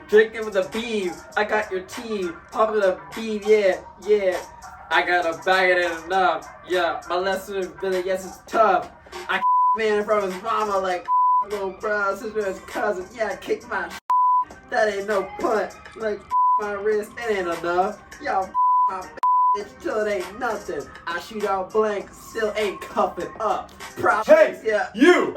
Drinking with a beam, I got your team. Popping a beam, yeah, yeah. I gotta bag it enough, yeah. My lesson, Billy, yes, it's tough. I man from his mama like little bro, sister, his cousin. Yeah, kick my that ain't no punt. Like my wrist, it ain't enough. Y'all my bitch till it ain't nothing. I shoot out blank, still ain't cuffing up. Hey, yeah. you!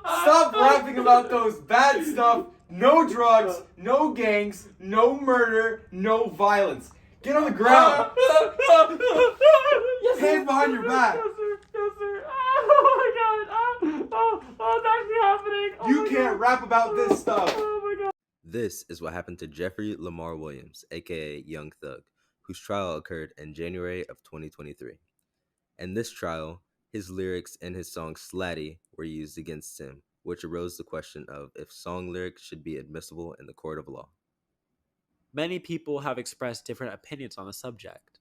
Stop rapping about those bad stuff. No drugs, no gangs, no murder, no violence. Get on the ground. Yes, Hands behind your back. Yes, sir. Yes, sir. Oh my god. That's actually happening. Oh You can't rap about this stuff. Oh my god. This is what happened to Jeffrey Lamar Williams, aka Young Thug, whose trial occurred in January of 2023. In this trial, his lyrics in his song Slatty were used against him, which arose the question of if song lyrics should be admissible in the court of law. Many people have expressed different opinions on the subject.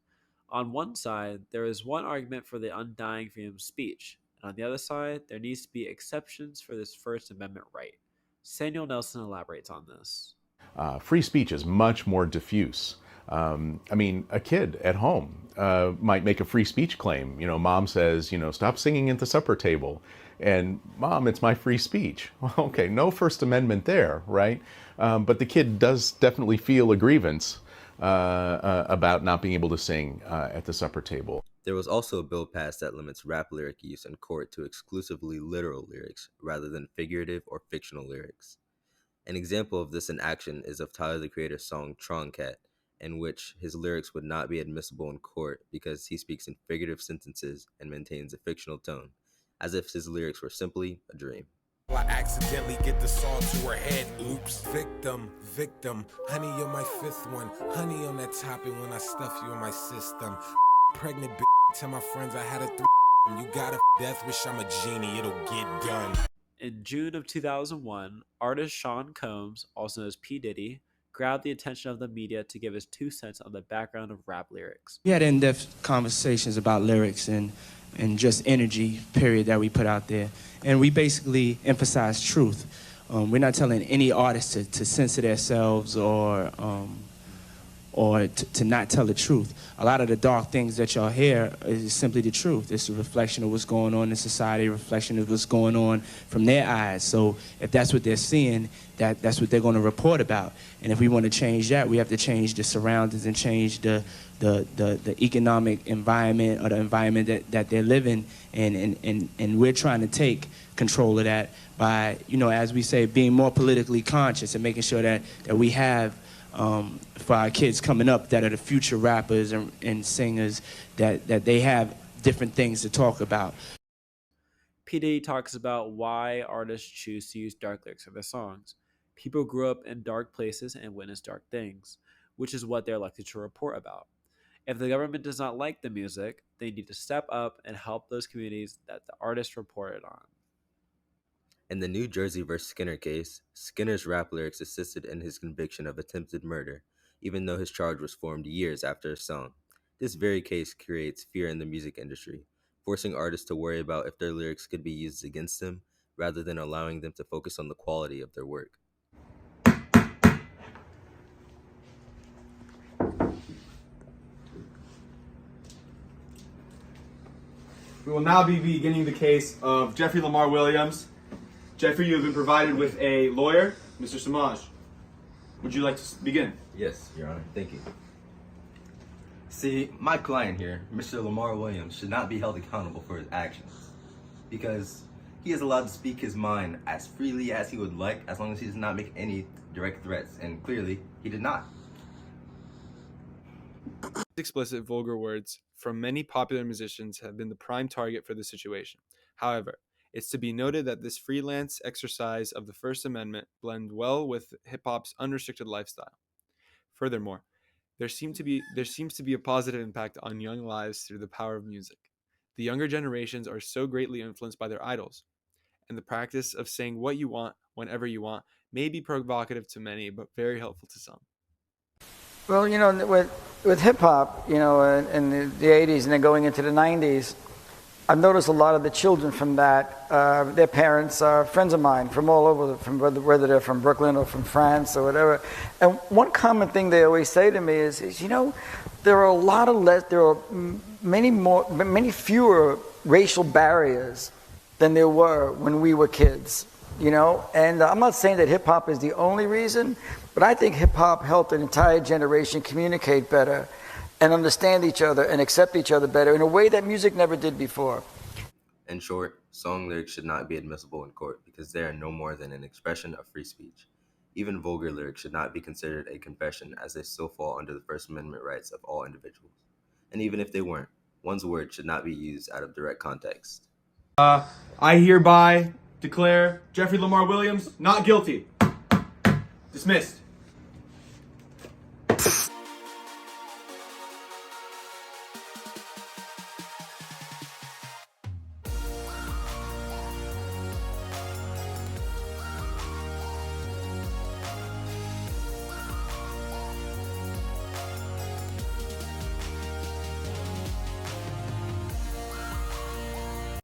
On one side, there is one argument for the undying freedom of speech, and on the other side, there needs to be exceptions for this First Amendment right. Samuel Nelson elaborates on this. Free speech is much more diffuse. A kid at home might make a free speech claim. Mom says, stop singing at the supper table. And Mom, it's my free speech. Well, okay, no First Amendment there, right? But the kid does definitely feel a grievance about not being able to sing at the supper table. There was also a bill passed that limits rap lyric use in court to exclusively literal lyrics rather than figurative or fictional lyrics. An example of this in action is of Tyler the Creator's song Tron Cat, in which his lyrics would not be admissible in court because he speaks in figurative sentences and maintains a fictional tone, as if his lyrics were simply a dream. I accidentally get the song to her head. Oops. Victim. Honey, you're my fifth one. Honey on that topping when I stuff you in my system. Pregnant bitch. Tell my friends I had a you got a death wish, I'm a genie. It'll get done. In June of 2001, artist Sean Combs, also known as P. Diddy, grabbed the attention of the media to give his 2 cents on the background of rap lyrics. We had in-depth conversations about lyrics and just energy, period, that we put out there. And we basically emphasize truth. We're not telling any artist to censor themselves or to not tell the truth. A lot of the dark things that y'all hear is simply the truth. It's a reflection of what's going on in society, a reflection of what's going on from their eyes. So if that's what they're seeing, that's what they're going to report about. And if we want to change that, we have to change the surroundings and change the economic environment or the environment that they're living in. And we're trying to take control of that by, as we say, being more politically conscious and making sure that we have for our kids coming up that are the future rappers and singers, that they have different things to talk about. P. Diddy talks about why artists choose to use dark lyrics for their songs. People grew up in dark places and witnessed dark things, which is what they're elected to report about. If the government does not like the music, they need to step up and help those communities that the artist reported on. In the New Jersey vs. Skinner case, Skinner's rap lyrics assisted in his conviction of attempted murder, even though his charge was formed years after his song. This very case creates fear in the music industry, forcing artists to worry about if their lyrics could be used against them, rather than allowing them to focus on the quality of their work. We will now be beginning the case of Jeffrey Lamar Williams. Jeffrey, you have been provided with a lawyer, Mr. Semaj. Would you like to begin? Yes, Your Honor. Thank you. See, my client here, Mr. Lamar Williams, should not be held accountable for his actions because he is allowed to speak his mind as freely as he would like as long as he does not make any direct threats, and clearly, he did not. Explicit vulgar words from many popular musicians have been the prime target for the situation. However, it's to be noted that this freelance exercise of the First Amendment blends well with hip-hop's unrestricted lifestyle. Furthermore, there seems to be a positive impact on young lives through the power of music. The younger generations are so greatly influenced by their idols, and the practice of saying what you want whenever you want may be provocative to many, but very helpful to some. Well, with hip-hop, in the 80s and then going into the 90s, I've noticed a lot of the children from that, their parents are friends of mine from all over, from whether they're from Brooklyn or from France or whatever. And one common thing they always say to me is you know, there are a lot of there are many fewer racial barriers than there were when we were kids, you know? And I'm not saying that hip hop is the only reason, but I think hip hop helped an entire generation communicate better and understand each other and accept each other better in a way that music never did before. In short, song lyrics should not be admissible in court because they are no more than an expression of free speech. Even vulgar lyrics should not be considered a confession as they still fall under the First Amendment rights of all individuals. And even if they weren't, one's words should not be used out of direct context. I hereby declare Jeffrey Lamar Williams not guilty. Dismissed.